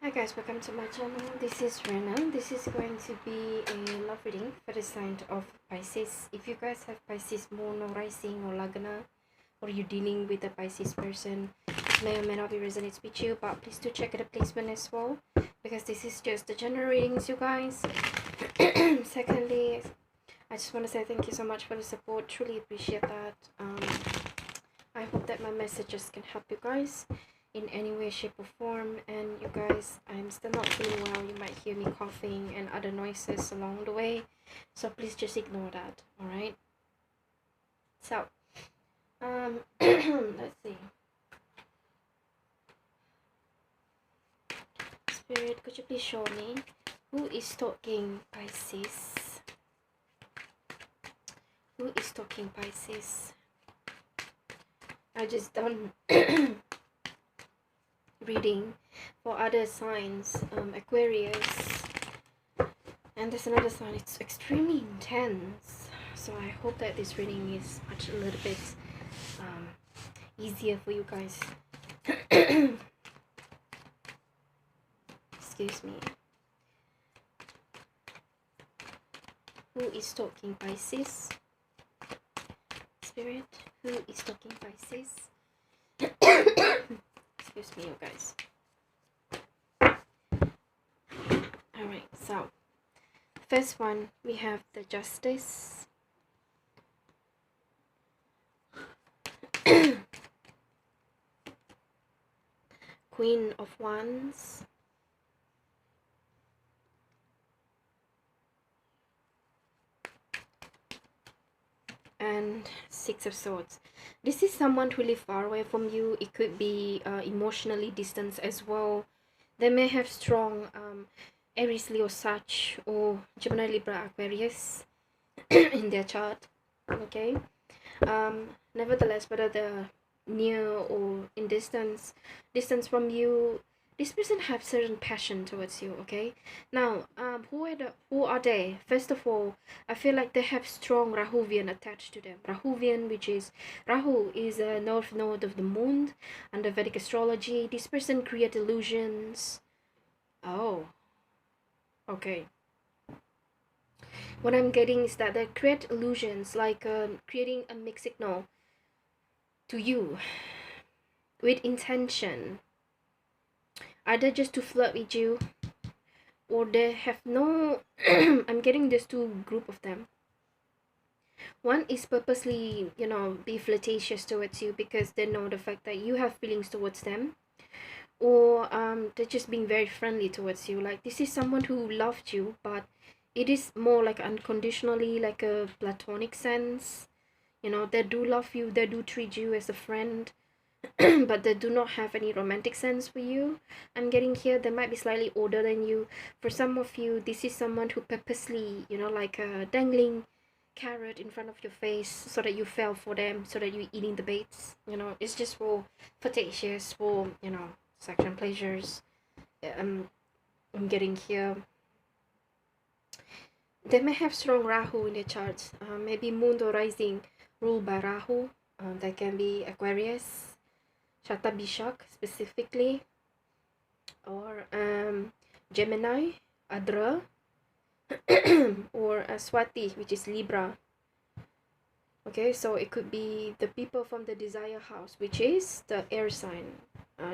Hi guys, welcome to my channel. This is Rena. This is going to be a love reading for the sign of Pisces. If you guys have Pisces moon or rising or lagna, or you're dealing with a Pisces person, may or may not be resonates with you, but please do check the placement as well, because this is just the general readings, you guys. Secondly, I just want to say thank you so much for the support. Truly appreciate that. I hope that my messages can help you guys in any way, shape or form. And you guys, I'm still not feeling well. You might hear me coughing and other noises along the way, so please just ignore that. All right, so let's see. Spirit, could you please show me who is stalking Pisces? Who is stalking Pisces? I just done reading for other signs, Aquarius, and there's another sign. It's extremely intense, so I hope that this reading is a little bit easier for you guys. Excuse me. Who is stalking Pisces? Spirit, who is stalking Pisces? Excuse me, you guys. Alright, so first one, we have the Justice. Queen of Wands. And Six of Swords. This is someone who lives far away from you. It could be emotionally distant as well. They may have strong Aries, Leo, Sag, or Gemini, Libra, Aquarius in their chart. Okay. Nevertheless, whether they're near or in distance from you, this person have certain passion towards you. Okay, now who are they? First of all, I feel like they have strong Rahuvian attached to them. Rahu is a north node of the moon under Vedic astrology. This person create illusions. Oh, okay. What I'm getting is that they create illusions, like creating a mixed signal to you with intention, either just to flirt with you, or they have no I'm getting this two group of them. One is purposely, be flirtatious towards you because they know the fact that you have feelings towards them, or they're just being very friendly towards you. Like, this is someone who loved you, but it is more like unconditionally, like a platonic sense. They do love you, they do treat you as a friend, but they do not have any romantic sense for you. I'm getting here, they might be slightly older than you. For some of you, this is someone who purposely, like a dangling carrot in front of your face so that you fell for them, so that you're eating the baits. It's just for flirtatious, for sexual pleasures. I'm getting here. They may have strong Rahu in their charts. Maybe moon or rising ruled by Rahu. That can be Aquarius, Shatabishak specifically, or Gemini, Adra, or Swati, which is Libra. Okay, so it could be the people from the desire house, which is the air sign,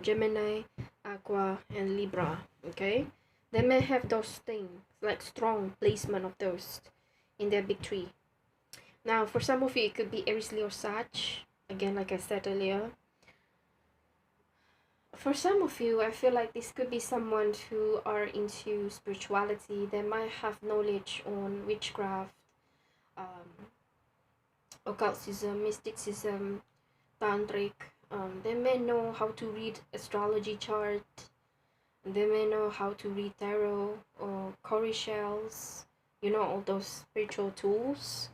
Gemini, Aqua, and Libra. Okay, they may have those things, like strong placement of those in their big tree. Now, for some of you, it could be Aries, Leo, Sag. Again, like I said earlier. For some of you, I feel like this could be someone who are into spirituality. They might have knowledge on witchcraft, occultism, mysticism, tantric. They may know how to read astrology chart. They may know how to read tarot or cowrie shells. All those spiritual tools.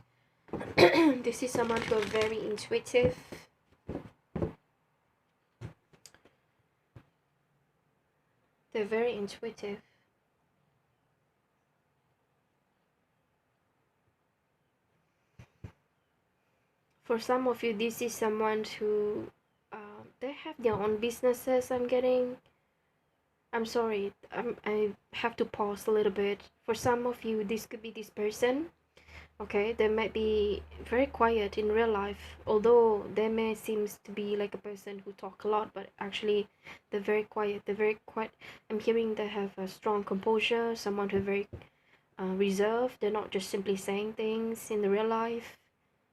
This is someone who are very intuitive. They're very intuitive. For some of you, this is someone who they have their own businesses, I'm getting. I'm sorry, I have to pause a little bit. For some of you, this could be this person. Okay, they might be very quiet in real life, although they may seems to be like a person who talk a lot, but actually they're very quiet. They're very quiet. I'm hearing they have a strong composure, someone who very reserved. They're not just simply saying things in the real life.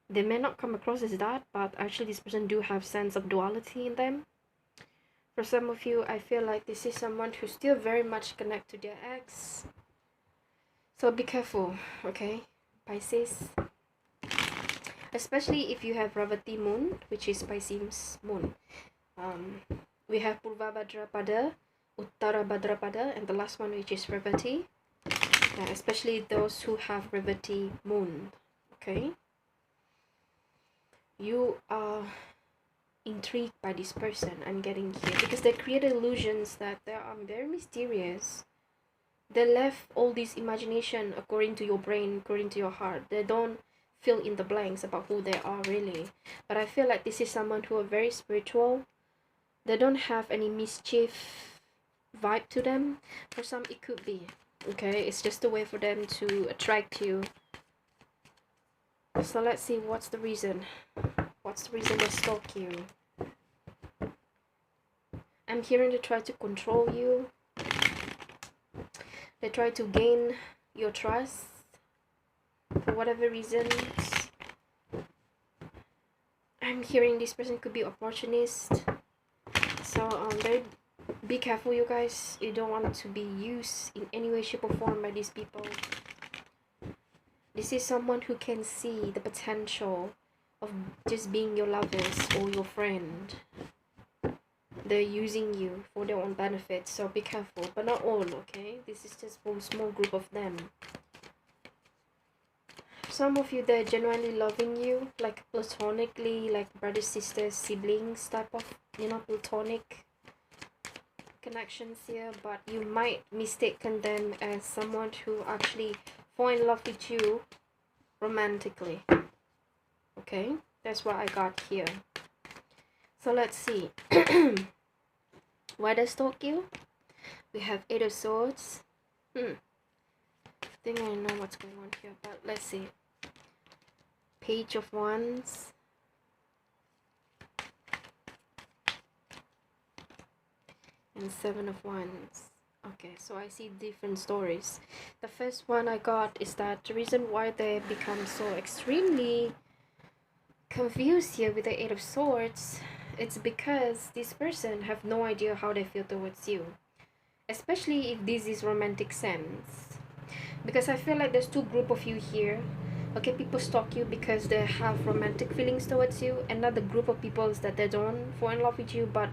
They may not come across as that, but actually this person do have sense of duality in them. For some of you, I feel like this is someone who still very much connect to their ex. So be careful, okay, Pisces? Especially if you have revati moon, which is Pisces moon. We have purvabhadrapada, uttarabhadrapada, and the last one, which is revati. Especially those who have revati moon, okay? You are intrigued by this person, I'm getting here, because they create illusions that they are very mysterious. They left all this imagination according to your brain, according to your heart. They don't fill in the blanks about who they are really. But I feel like this is someone who are very spiritual. They don't have any mischief vibe to them. For some it could be, okay? It's just a way for them to attract you. So let's see what's the reason. What's the reason they stalk you? I'm hearing they try to control you. They try to gain your trust for whatever reasons. I'm hearing this person could be opportunist. So be careful, you guys. You don't want to be used in any way, shape or form by these people. This is someone who can see the potential of just being your lovers or your friend. They're using you for their own benefit, so be careful. But not all, okay? This is just for a small group of them. Some of you, they're genuinely loving you, like platonically, like brothers, sisters, siblings type of, platonic connections here. But you might mistaken them as someone who actually fall in love with you romantically. Okay, that's what I got here. So let's see. Why they stalk you? We have 8 of Swords. I think I know what's going on here, but let's see. Page of Wands. And 7 of Wands. Okay, so I see different stories. The first one I got is that the reason why they become so extremely confused here with the 8 of Swords, it's because this person have no idea how they feel towards you, especially if this is romantic sense. Because I feel like there's two group of you here. Okay, people stalk you because they have romantic feelings towards you. Another group of people is that they don't fall in love with you, but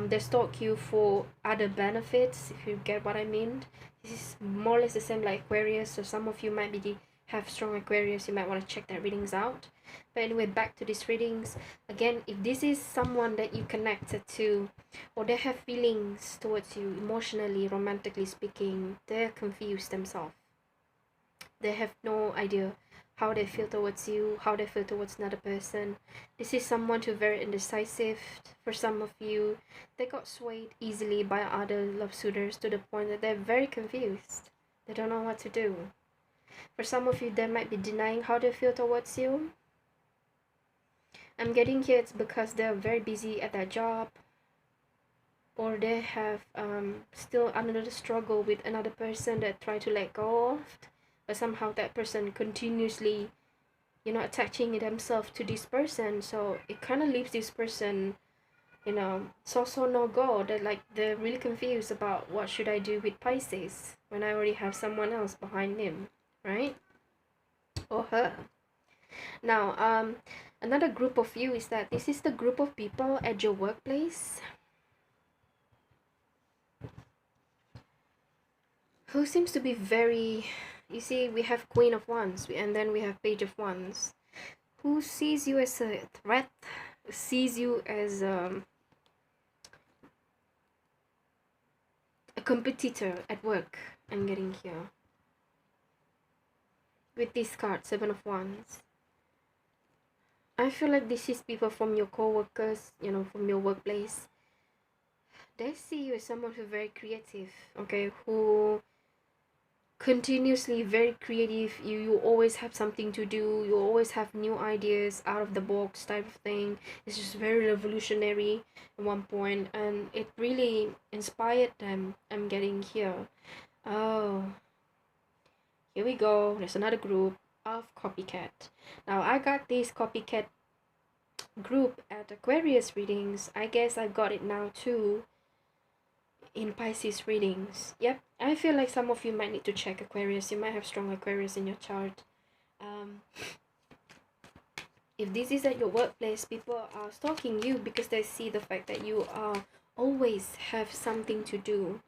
they stalk you for other benefits, if you get what I mean. This is more or less the same like Aquarius, so some of you might be have strong Aquarius. You might want to check their readings out. But anyway, back to these readings. Again, if this is someone that you connected to, or they have feelings towards you emotionally, romantically speaking, they're confused themselves. They have no idea how they feel towards you, how they feel towards another person. This is someone who very indecisive. For some of you, they got swayed easily by other love suitors to the point that they're very confused. They don't know what to do. For some of you, they might be denying how they feel towards you. I'm getting here it's because they're very busy at their job, or they have still another struggle with another person that try to let go of, but somehow that person continuously attaching themselves to this person, so it kind of leaves this person so no go. That like they're really confused about what should I do with Pisces when I already have someone else behind him, right, or her. Now another group of you is that this is the group of people at your workplace who seems to be very, you see, we have Queen of Wands and then we have Page of Wands, who sees you as a threat, sees you as a competitor at work. I'm getting here with this card, 7 of Wands. I feel like this is people from your co-workers, from your workplace. they see you as someone who's very creative, okay, who continuously very creative. You always have something to do, you always have new ideas, out of the box type of thing. It's just very revolutionary at one point, and it really inspired them. I'm getting here. Oh, here we go, there's another group of copycat. Now I got this copycat group at Aquarius readings. I guess I got it now too in Pisces readings. Yep, I feel like some of you might need to check Aquarius. You might have strong Aquarius in your chart. If this is at your workplace, people are stalking you because they see the fact that you are always have something to do.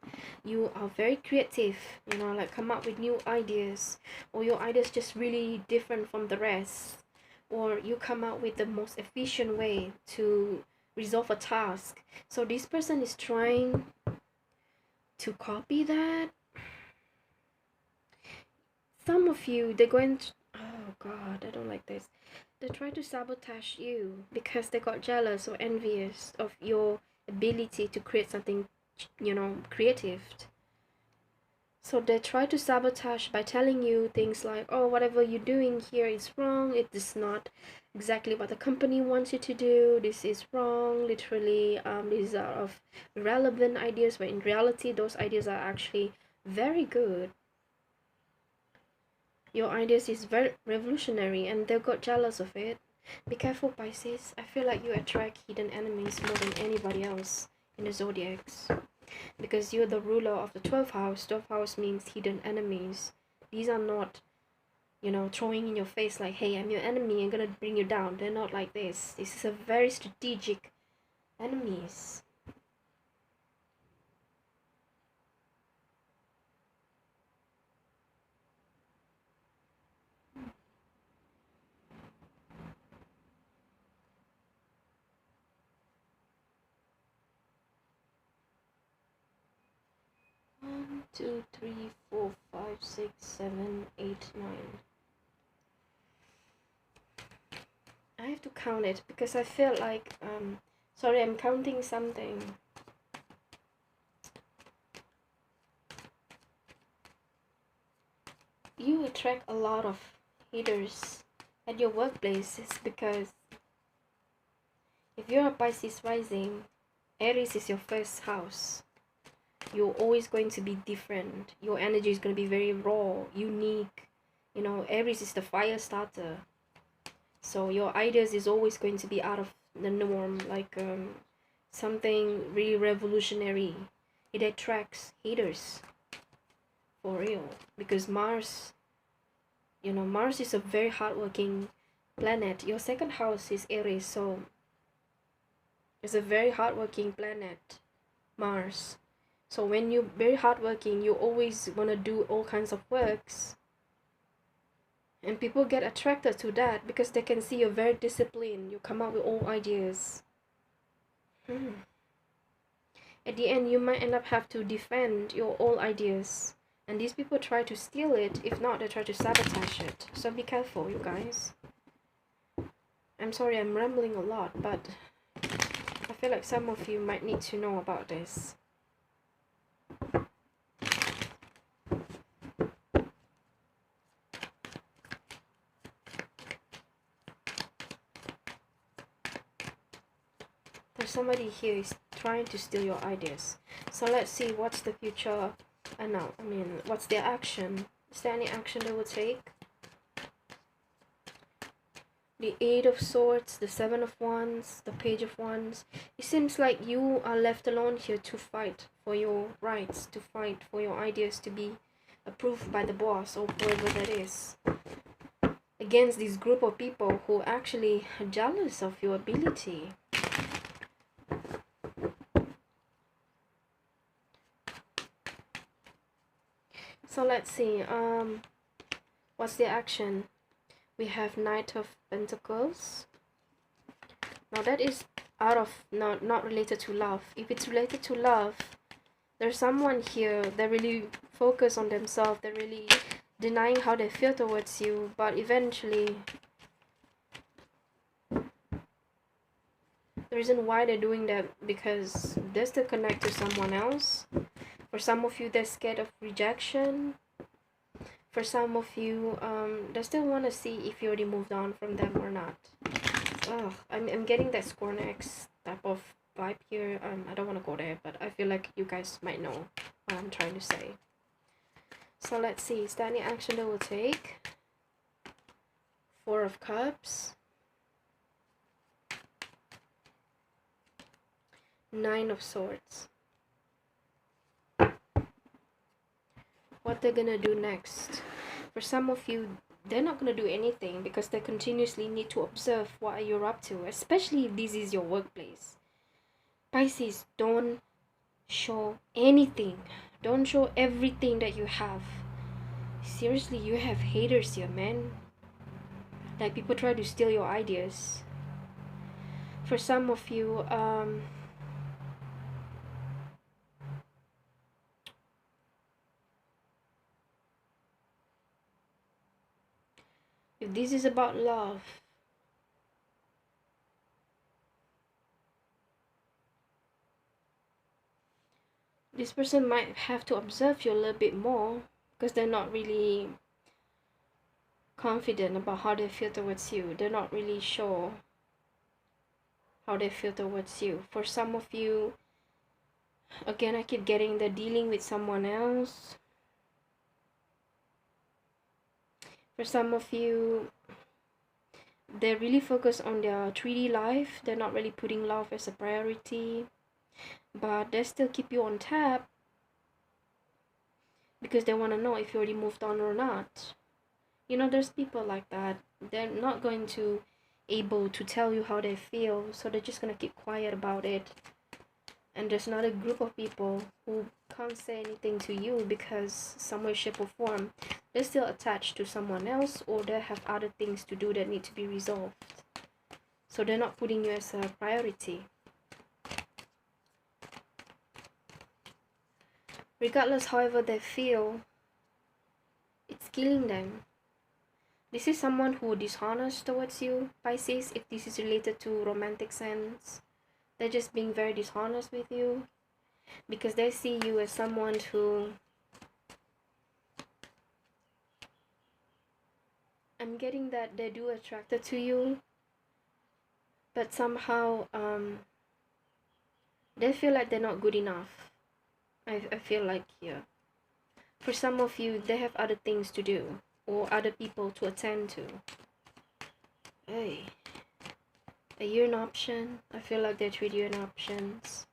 You are very creative, you know, like come up with new ideas, or your ideas just really different from the rest, or you come out with the most efficient way to resolve a task. So this person is trying to copy that. Some of you, they're going to, oh god, I don't like this. They try to sabotage you because they got jealous or envious of your ability to create something, you know, creative. So they try to sabotage by telling you things like, oh, whatever you're doing here is wrong, it is not exactly what the company wants you to do, this is wrong, literally, these are of irrelevant ideas, but in reality those ideas are actually very good. Your ideas is very revolutionary and they got jealous of it. Be careful, Pisces. I feel like you attract hidden enemies more than anybody else in the zodiacs, because you're the ruler of the 12th house. 12th house means hidden enemies. These are not, you know, throwing in your face like, hey, I'm your enemy, I'm gonna bring you down. They're not like this. This is a very strategic enemies. One, two, three, four, five, six, seven, eight, nine. I have to count it because I feel like, sorry, I'm counting something. You attract a lot of haters at your workplaces because if you're a Pisces rising, Aries is your first house. You're always going to be different. Your energy is going to be very raw, unique. You know, Aries is the fire starter. So your ideas is always going to be out of the norm, like something really revolutionary. It attracts haters for real, because Mars, you know, Mars is a very hardworking planet. Your second house is Aries, so it's a very hardworking planet, Mars. So when you're very hardworking, you always want to do all kinds of works. And people get attracted to that because they can see you're very disciplined. You come up with all ideas. At the end, you might end up have to defend your old ideas. And these people try to steal it. If not, they try to sabotage it. So be careful, you guys. I'm sorry I'm rambling a lot, but I feel like some of you might need to know about this. There's somebody here is trying to steal your ideas. So let's see what's the future. No, I mean, what's their action? Is there any action they will take? The Eight of Swords, the Seven of Wands, the Page of Wands. It seems like you are left alone here to fight for your rights, to fight for your ideas to be approved by the boss or whoever that is, against this group of people who actually are jealous of your ability. So let's see, what's the action? We have Knight of Pentacles. Now that is out of, not related to love. If it's related to love, there's someone here that really focus on themselves. They're really denying how they feel towards you, but eventually The reason why they're doing that, because they still connect to someone else. For some of you, they're scared of rejection. For some of you, they still want to see if you already moved on from them or not. Oh, I'm getting that score next type of vibe here. I don't want to go there, but I feel like you guys might know what I'm trying to say. So let's see, is there any action they will take? Four of Cups. Nine of Swords. What they're gonna do next? For some of you, they're not gonna do anything because they continuously need to observe what you're up to, especially if this is your workplace. Pisces, don't show anything. Don't show everything that you have. Seriously, you have haters here, man. Like, people try to steal your ideas. For some of you, if this is about love, this person might have to observe you a little bit more because they're not really confident about how they feel towards you. They're not really sure how they feel towards you. For some of you, again, I keep getting the dealing with someone else. For some of you, they're really focused on their 3D life. They're not really putting love as a priority, but they still keep you on tap because they want to know if you already moved on or not. You know, there's people like that. They're not going to able to tell you how they feel, so they're just gonna keep quiet about it. And there's another group of people who can't say anything to you because some way, shape or form they're still attached to someone else, or they have other things to do that need to be resolved, so they're not putting you as a priority. Regardless however they feel, it's killing them. This is someone who dishonest towards you, Pisces, if this is related to romantic sense. They're just being very dishonest with you because they see you as someone who, I'm getting that they do attracted to you, but somehow they feel like they're not good enough. I feel like here. For some of you, they have other things to do or other people to attend to. Hey, are you an option? I feel like they treat you in options.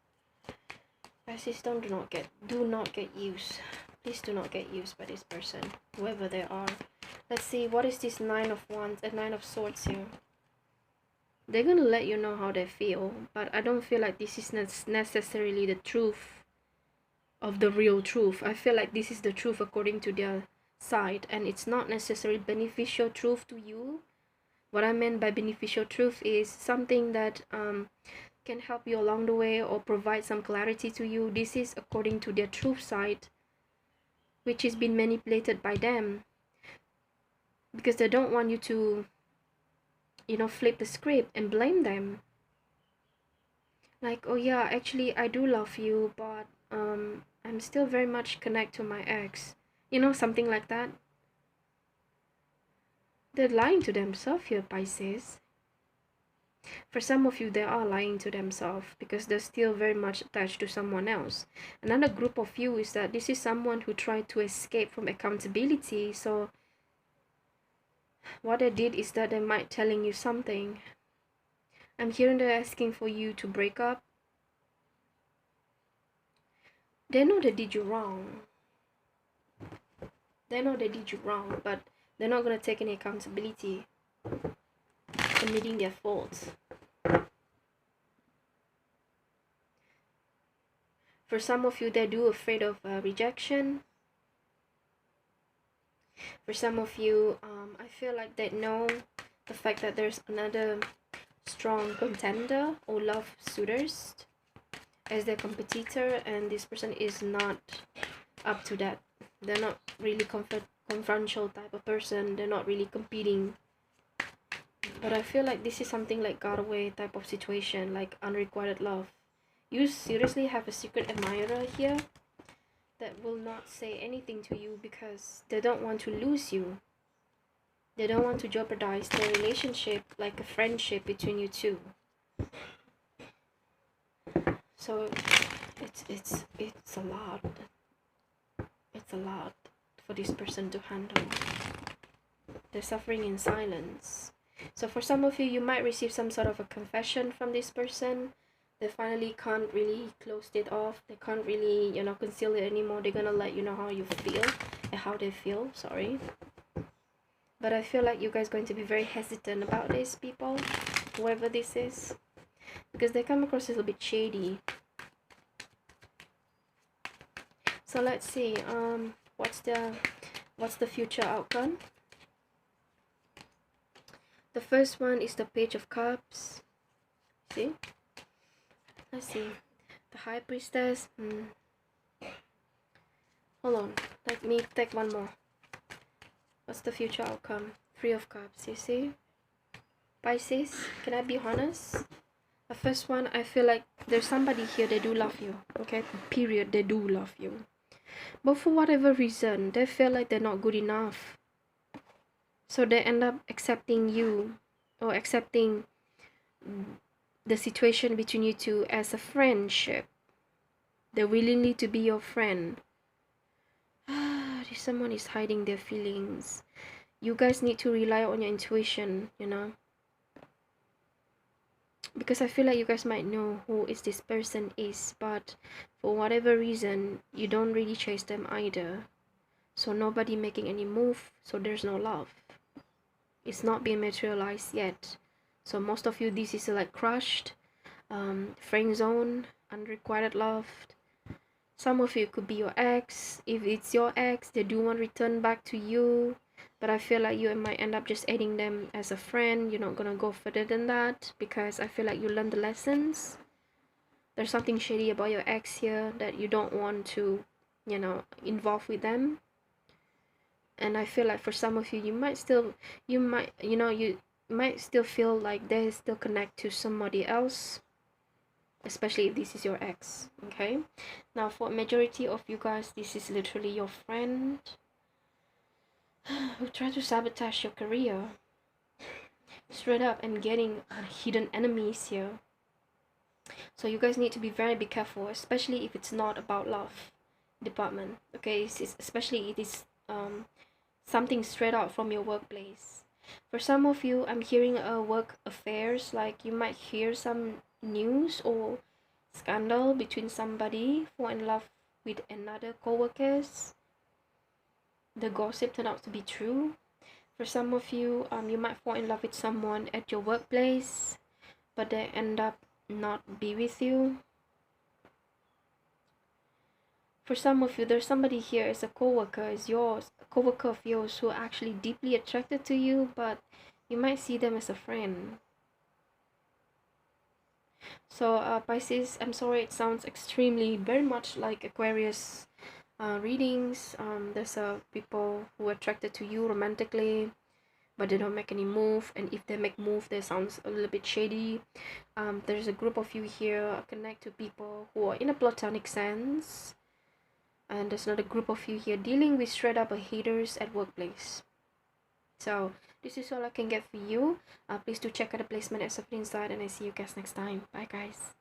Pisces, do not get used. Please do not get used by this person, whoever they are. Let's see, what is this Nine of Wands and Nine of Swords here? They're gonna let you know how they feel, but I don't feel like this is necessarily the truth of the real truth. I feel like this is the truth according to their side, and it's not necessarily beneficial truth to you. What I meant by beneficial truth is something that can help you along the way or provide some clarity to you. This is according to their truth side, which is been manipulated by them because they don't want you to, you know, flip the script and blame them. Like, oh yeah, actually I do love you, but I'm still very much connected to my ex. You know, something like that. They're lying to themselves here, Pisces. For some of you, they are lying to themselves because they're still very much attached to someone else. Another group of you is that this is someone who tried to escape from accountability. So what they did is that they might telling you something. I'm hearing they're asking for you to break up. They know they did you wrong. They know they did you wrong, but they're not going to take any accountability for admitting their faults. For some of you, they're afraid of rejection. For some of you, I feel like they know the fact that there's another strong contender or love suitors as their competitor, and this person is not up to that. They're not really confrontational type of person. They're not really competing. But I feel like this is something like got away type of situation, like unrequited love. You seriously have a secret admirer here that will not say anything to you because they don't want to lose you. They don't want to jeopardize the relationship, like a friendship between you two. So it's a lot. It's a lot for this person to handle. They're suffering in silence. So for some of you, you might receive some sort of a confession from this person. They finally can't really close it off. They can't really, conceal it anymore. They're gonna let you know how you feel and how they feel, sorry. But I feel like you guys are going to be very hesitant about this, people, whoever this is, because they come across a little bit shady. So let's see, what's the future outcome? The first one is the Page of Cups. See? Let's see. The High Priestess. Hold on. Let me take one more. What's the future outcome? Three of Cups. You see? Pisces, can I be honest? The first one, I feel like there's somebody here, they do love you. Okay? Period. They do love you. But for whatever reason, they feel like they're not good enough. So they end up accepting you, or accepting the situation between you two as a friendship. They're willingly to be your friend. Someone is hiding their feelings. You guys need to rely on your intuition, because I feel like you guys might know who this person is, but for whatever reason, you don't really chase them either. So nobody making any move, so there's no love. It's not being materialized yet. So most of you, this is like crushed, friend zone, unrequited love. Some of you could be your ex. If it's your ex, they do want to return back to you, but I feel like you might end up just adding them as a friend. You're not gonna go further than that, because I feel like you learned the lessons. There's something shady about your ex here that you don't want to, involve with them. And I feel like for some of you, you might still feel like they still connect to somebody else, especially if this is your ex. Okay, now for majority of you guys, this is literally your friend who try to sabotage your career straight up, and getting hidden enemies here. So you guys need to be very careful, especially if it's not about love department. Okay, especially it is something straight out from your workplace. For some of you, I'm hearing work affairs, like you might hear some news or scandal between somebody fall in love with another co-workers. The gossip turned out to be true. For some of you, you might fall in love with someone at your workplace, but they end up not be with you. For some of you, there's somebody here as a co-worker, co-worker of yours, who are actually deeply attracted to you, but you might see them as a friend. So Pisces, I'm sorry, it sounds very much like Aquarius readings. There's people who are attracted to you romantically, but they don't make any move, and if they make move, they sounds a little bit shady. There's a group of you here connect to people who are in a platonic sense, and there's another group of you here dealing with straight up haters at workplace. So this is all I can get for you. Please do check out the placement at Inside, and I see you guys next time. Bye guys.